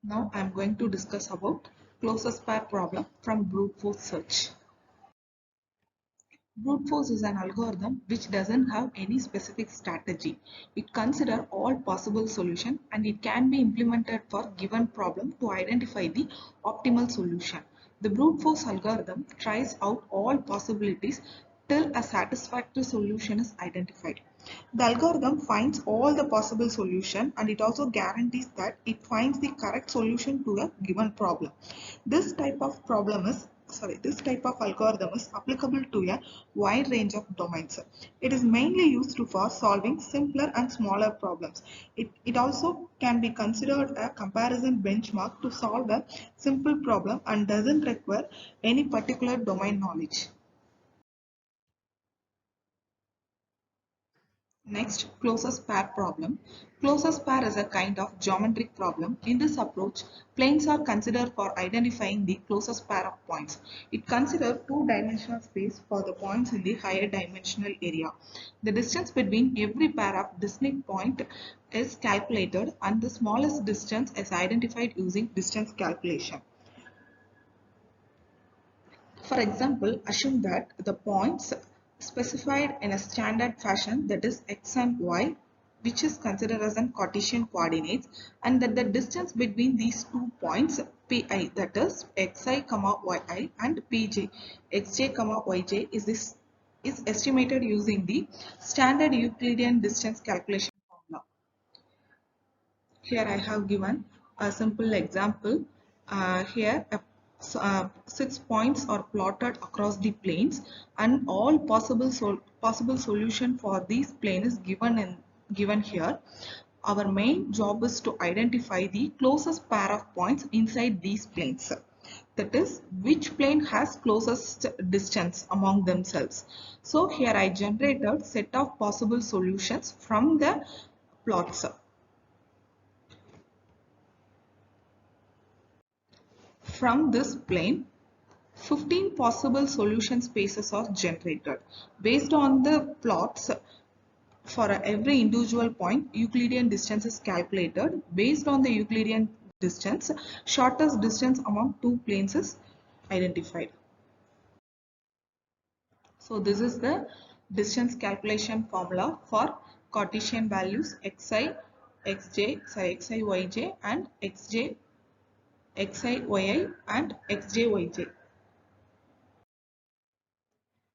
Now I am going to discuss about closest pair problem from brute force search. Brute force is an algorithm which doesn't have any specific strategy. It considers all possible solutions and it can be implemented for given problem to identify the optimal solution. The brute force algorithm tries out all possibilities till a satisfactory solution is identified. The algorithm finds all the possible solutions and it also guarantees that it finds the correct solution to a given problem. This type of this type of algorithm is applicable to a wide range of domains. It is mainly used for solving simpler and smaller problems. It also can be considered a comparison benchmark to solve a simple problem and doesn't require any particular domain knowledge. Next, closest pair problem. Closest pair is a kind of geometric problem. In this approach, planes are considered for identifying the closest pair of points. It considers two-dimensional space for the points in the higher dimensional area. The distance between every pair of distinct point is calculated and the smallest distance is identified using distance calculation. For example, assume that the points specified in a standard fashion, that is x and y, which is considered as an Cartesian coordinates, and that the distance between these 2 points pi, that is xi comma yi, and pj xj comma yj is estimated using the standard Euclidean distance calculation formula. Here I have given a simple example. Here 6 points are plotted across the planes and all possible solution for these planes is given here. Our main job is to identify the closest pair of points inside these planes. That is, which plane has closest distance among themselves. So here I generated set of possible solutions from the plots. From this plane, 15 possible solution spaces are generated. Based on the plots, for every individual point, Euclidean distance is calculated. Based on the Euclidean distance, shortest distance among two planes is identified. So this is the distance calculation formula for Cartesian values xi, yj and xi, yi and yj.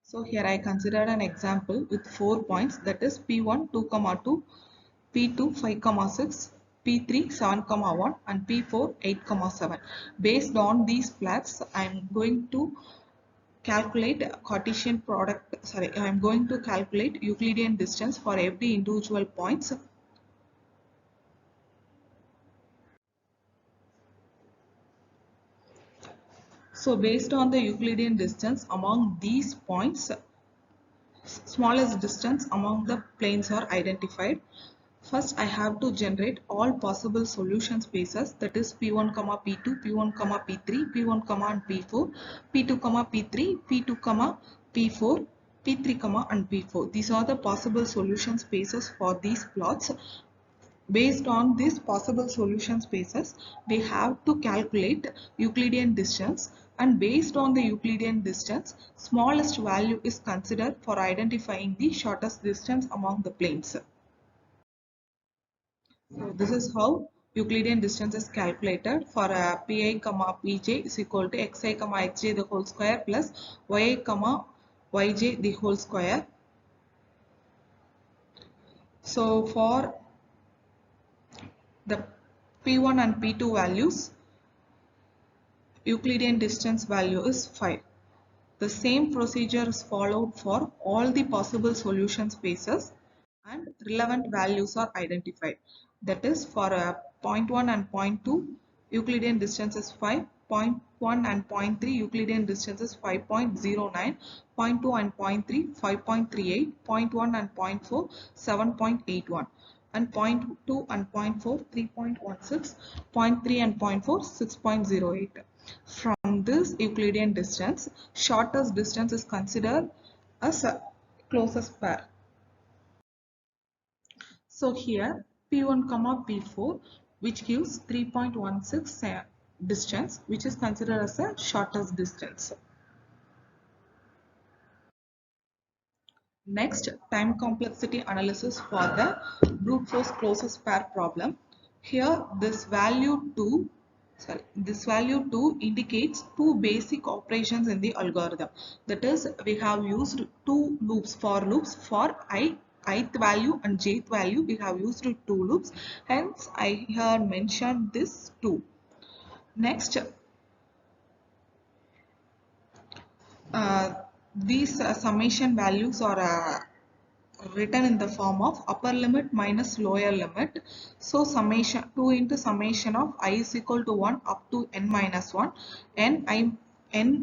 So here I considered an example with 4 points, that is P1 2, P2 5, 6, P3 7, 1 and P4 8, 7. Based on these flags, I am going to calculate Cartesian product, I am going to calculate Euclidean distance for every individual points. So based on the Euclidean distance among these points, smallest distance among the planes are identified. First, I have to generate all possible solution spaces, that is P1, P2, P1, P3, P1, and P4, P2, P3, P2, P4, P3, and P4. These are the possible solution spaces for these plots. Based on these possible solution spaces, we have to calculate Euclidean distance, and based on the Euclidean distance, smallest value is considered for identifying the shortest distance among the planes. So this is how Euclidean distance is calculated for pi comma pj is equal to xi comma xj the whole square plus yi comma yj the whole square. So for the p1 and p2 values, Euclidean distance value is 5. The same procedure is followed for all the possible solution spaces and relevant values are identified. That is, for point 1 and point 2, Euclidean distance is 5. Point 1 and point 3, Euclidean distance is 5.09. Point 2 and point 3, 5.38. Point 1 and point 4, 7.81. And point 2 and point 4, 3.16. Point 3 and point 4, 6.08. From this Euclidean distance, shortest distance is considered as a closest pair. So here P1, P4, which gives 3.16 distance, which is considered as the shortest distance. Next, time complexity analysis for the brute force closest pair problem. Here, this value 2 indicates two basic operations in the algorithm. That is, we have used two loops, for loops for ith value and jth value. We have used two loops. Hence, I here mentioned this 2. Next, uh, these summation values are written in the form of upper limit minus lower limit. So summation 2 into summation of I is equal to 1 up to n minus 1, n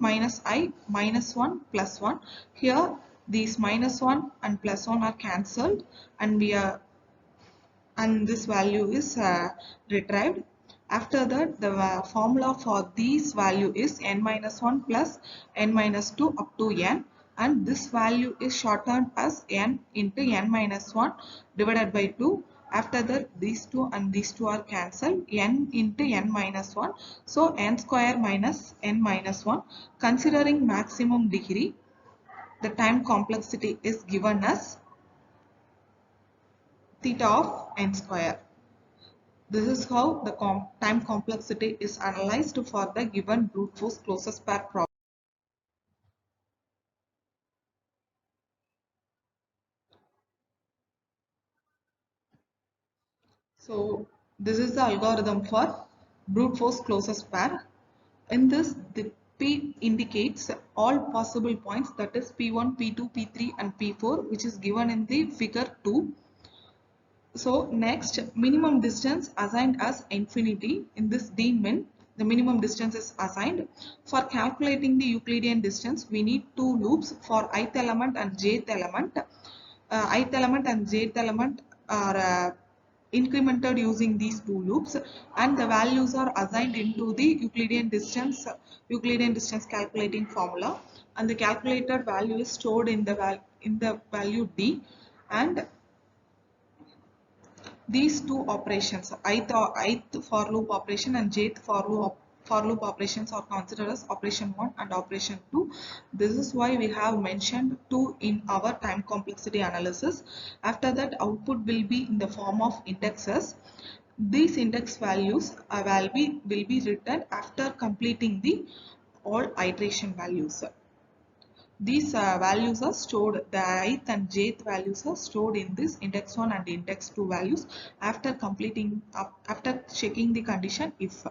minus I minus 1 plus 1. Here these minus 1 and plus 1 are cancelled, and this value is retrieved. After that, the formula for this value is n minus 1 plus n minus 2 up to n, and this value is shortened as n into n minus 1 divided by 2. After that, these two and these two are cancelled, n into n minus 1. So n square minus n minus 1. Considering maximum degree, the time complexity is given as theta of n square. This is how the time complexity is analyzed for the given brute force closest pair problem. So this is the algorithm for brute force closest pair. In this, the P indicates all possible points, that is P1, P2, P3 and P4, which is given in the figure 2. So next, minimum distance assigned as infinity. In this d-min, the minimum distance is assigned. For calculating the Euclidean distance, we need two loops for ith element and jth element. Ith element and jth element are incremented using these two loops, and the values are assigned into the Euclidean distance calculating formula, and the calculated value is stored in the value d. And these two operations, ith for loop operation and jth for loop operations, are considered as operation 1 and operation 2. This is why we have mentioned 2 in our time complexity analysis. After that, output will be in the form of indexes. These index values will be written after completing the all iteration values. These values are stored, the ith and jth values are stored in this index 1 and index 2 values after completing, after checking the condition if.